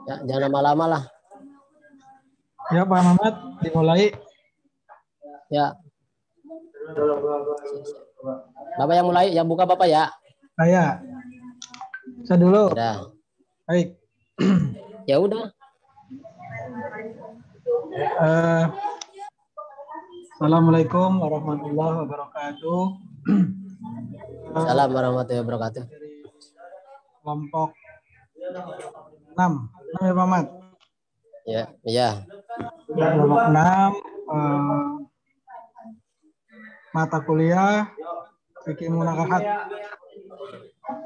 Ya, jangan lama-lama lah. Ya Pak Mamat, dimulai. Ya. Bapak yang mulai, yang buka Bapak ya. Saya dulu. Udah. Baik. Ya udah. Assalamualaikum warahmatullahi wabarakatuh. Assalamualaikum warahmatullahi wabarakatuh. Dari kelompok 6 ya Pak Mat. Ya, iya. Kelompok 6 mata kuliah fikih munakahat.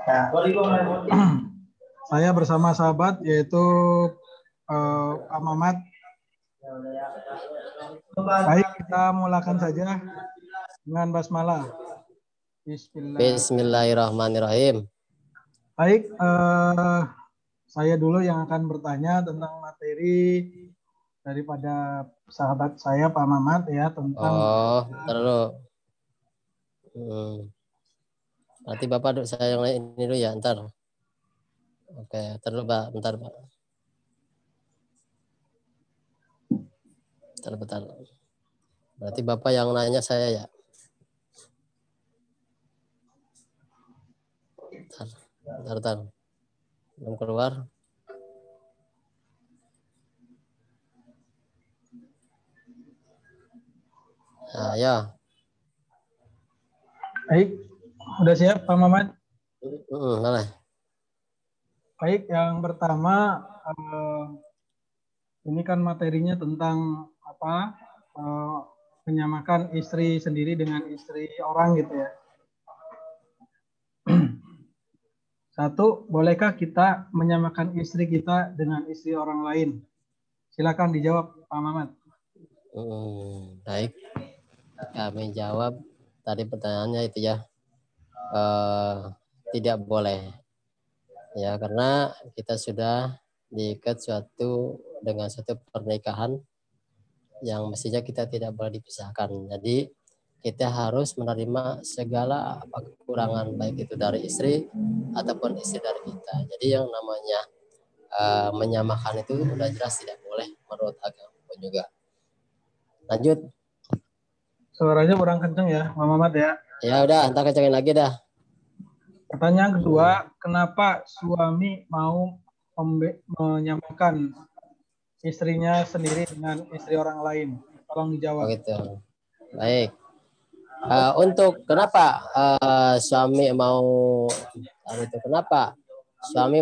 Ya. Saya bersama sahabat yaitu Pak Mamat. Baik, kita mulakan saja dengan basmalah. Bismillahirrahmanirrahim. Baik, saya dulu yang akan bertanya tentang materi daripada sahabat saya Pak Mamat ya tentang. Oh, terus. Nanti Bapak saya yang lain ini dulu ya, ntar. Oke, terus Pak, bentar Pak. Bentar. Berarti Bapak yang nanya saya ya. Bentar. Belum keluar. Nah, ya. Baik, udah siap Pak Mamat? Mana? Baik, yang pertama ini kan materinya tentang apa? Menyamakan istri sendiri dengan istri orang gitu ya. Satu, bolehkah kita menyamakan istri kita dengan istri orang lain? Silakan dijawab Pak Mamat. Baik. Kami jawab tadi pertanyaannya itu ya. Tidak boleh. Ya, karena kita sudah diikat dengan suatu pernikahan yang mestinya kita tidak boleh dipisahkan. Jadi kita harus menerima segala kekurangan baik itu dari istri ataupun istri dari kita. Jadi yang namanya menyamakan itu udah jelas tidak boleh menurut agama pun juga. Lanjut. Suaranya kurang kenceng ya, Pak Mamat ya. Ya udah, entar kencengin lagi dah. Pertanyaan kedua, kenapa suami mau menyamakan istrinya sendiri dengan istri orang lain? Tolong dijawab. Oh gitu. Baik. Untuk kenapa suami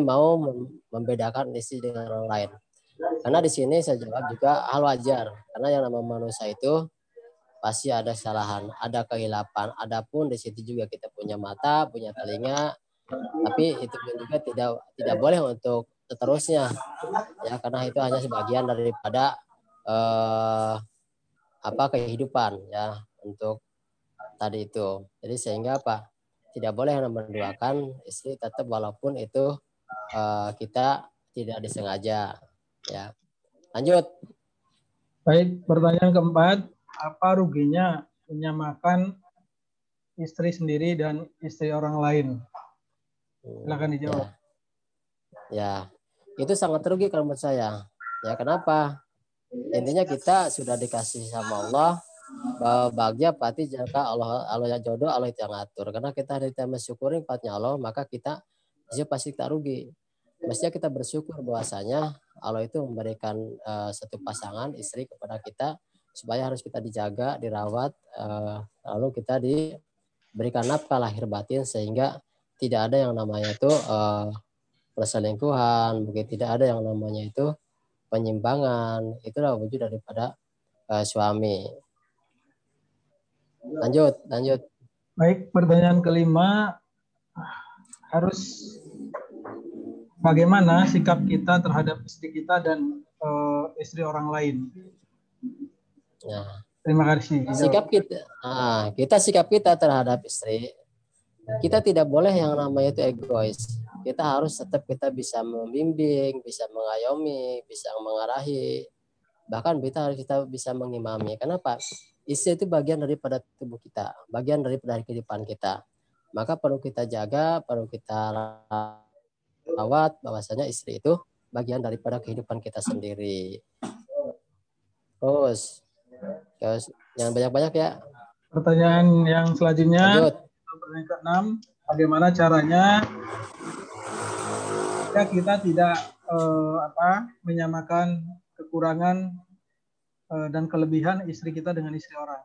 mau membedakan istri dengan orang lain? Karena di sini saya jawab juga hal wajar. Karena yang namanya manusia itu pasti ada kesalahan, ada kehilapan. Adapun di situ juga kita punya mata, punya telinga, tapi itu pun juga tidak boleh untuk seterusnya. Ya, karena itu hanya sebagian daripada kehidupan ya untuk tadi itu. Jadi sehingga tidak boleh menduakan istri tetap walaupun itu kita tidak disengaja ya. Lanjut. Baik, pertanyaan keempat, apa ruginya menyamakan istri sendiri dan istri orang lain? Silakan dijawab. Ya, itu sangat rugi kalau menurut saya. Ya, kenapa? Intinya kita sudah dikasih sama Allah bahwa bahagia pasti jika Allah yang jodoh, Allah itu yang ngatur. Karena kita mensyukuri nikmatnya Allah, maka kita pasti tak rugi. Mestinya kita bersyukur bahwasanya Allah itu memberikan satu pasangan istri kepada kita supaya harus kita dijaga, dirawat, lalu kita diberikan nafkah lahir batin sehingga tidak ada yang namanya itu perselingkuhan, mungkin tidak ada yang namanya itu penyimpangan. Itulah wujud daripada suami. Lanjut. Baik, pertanyaan kelima, bagaimana sikap kita terhadap istri kita dan istri orang lain? Nah, terima kasih. Sikap kita terhadap istri, kita tidak boleh yang namanya itu egois. Kita harus tetap kita bisa membimbing, bisa mengayomi, bisa mengarahi, bahkan kita bisa mengimami. Kenapa? Istri itu bagian daripada tubuh kita, bagian daripada kehidupan kita. Maka perlu kita jaga, perlu kita rawat bahwasanya istri itu bagian daripada kehidupan kita sendiri. Terus jangan banyak-banyak ya. Pertanyaan yang selanjutnya, Lanjut. pertanyaan ke-6, bagaimana caranya jika kita tidak menyamakan kekurangan dan kelebihan istri kita dengan istri orang?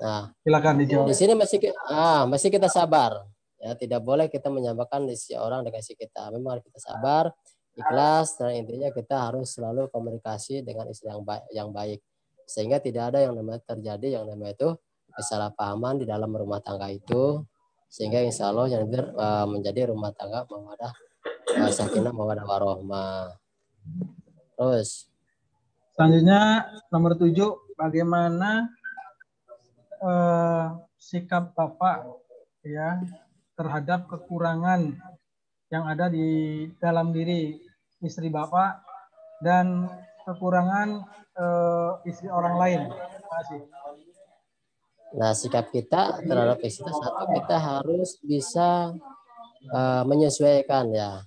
Nah, Silakan dijawab. di sini masih kita sabar. Ya, tidak boleh kita menyamakan istri orang dengan istri kita. Memang harus kita sabar, ikhlas, dan intinya kita harus selalu komunikasi dengan istri yang baik. Sehingga tidak ada yang namanya terjadi yang namanya itu kesalahpahaman di dalam rumah tangga itu. Sehingga insya Allah yang menjadi rumah tangga mawadah sakinah mawadah warohmah. Terus selanjutnya nomor 7, bagaimana sikap Bapak ya terhadap kekurangan yang ada di dalam diri istri Bapak dan kekurangan istri orang lain. Terima kasih. Nah, sikap kita terhadap istri satu, kita harus bisa menyesuaikan ya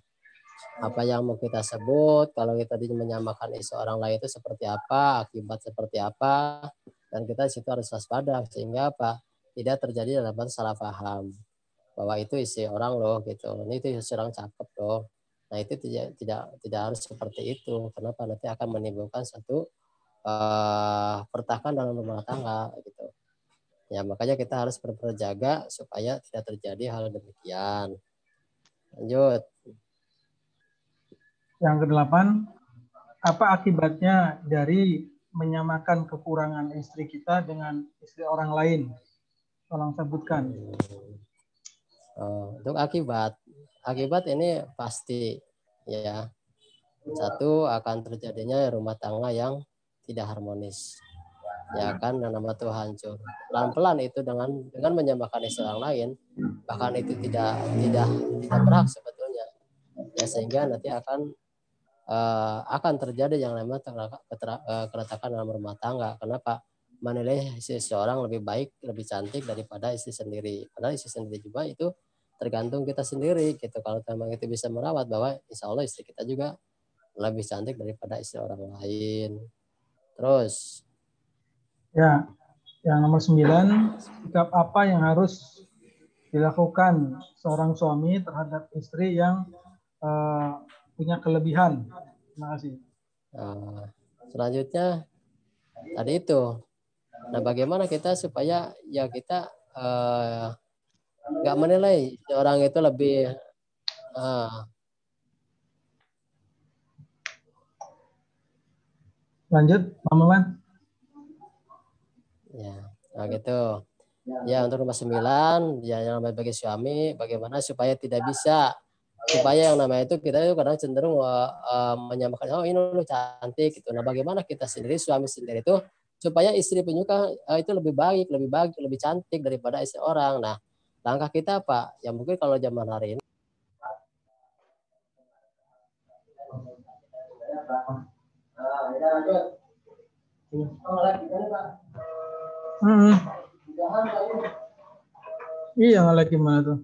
apa yang mau kita sebut. Kalau kita menyamakan istri orang lain itu seperti apa, akibat seperti apa, dan kita situ harus waspada sehingga apa tidak terjadi dalam salah paham bahwa itu istri orang loh gitu, ini itu istri orang cakep loh. Nah itu tidak harus seperti itu. Kenapa? Nanti akan menimbulkan satu pertahanan dalam rumah tangga gitu. Ya makanya kita harus berjaga supaya tidak terjadi hal demikian. Lanjut. Yang ke-8, apa akibatnya dari menyamakan kekurangan istri kita dengan istri orang lain? Tolong sebutkan. Untuk akibat ini pasti ya. Satu, akan terjadinya rumah tangga yang tidak harmonis. Ya kan, yang nama Tuhan hancur. Pelan-pelan itu dengan menyamakan istri orang lain, bahkan itu tidak berhak sebetulnya. Ya sehingga nanti akan terjadi yang namanya keretakan dalam rumah tangga. Kenapa? Menilai seseorang lebih baik, lebih cantik daripada istri sendiri. Padahal istri sendiri juga itu tergantung kita sendiri gitu. Kalau memang itu bisa merawat, bahwa insya Allah istri kita juga lebih cantik daripada istri orang lain. Terus ya, yang nomor 9, sikap apa yang harus dilakukan seorang suami terhadap istri yang punya kelebihan? Terima kasih. Selanjutnya tadi itu. Nah, bagaimana kita supaya ya kita nggak menilai orang itu lebih lanjut, Pak Maman. Ya, nah gitu. Ya untuk nomor 9, ya yang namanya bagi suami, bagaimana supaya tidak bisa, supaya yang namanya itu kita itu kadang cenderung menyamakan, oh ini lu cantik gitu. Nah bagaimana kita sendiri, suami sendiri itu supaya istri penyuka itu lebih baik, lebih cantik daripada istri orang. Nah langkah kita apa? Ya mungkin kalau zaman hari ini. Iya, nge-like gimana tuh?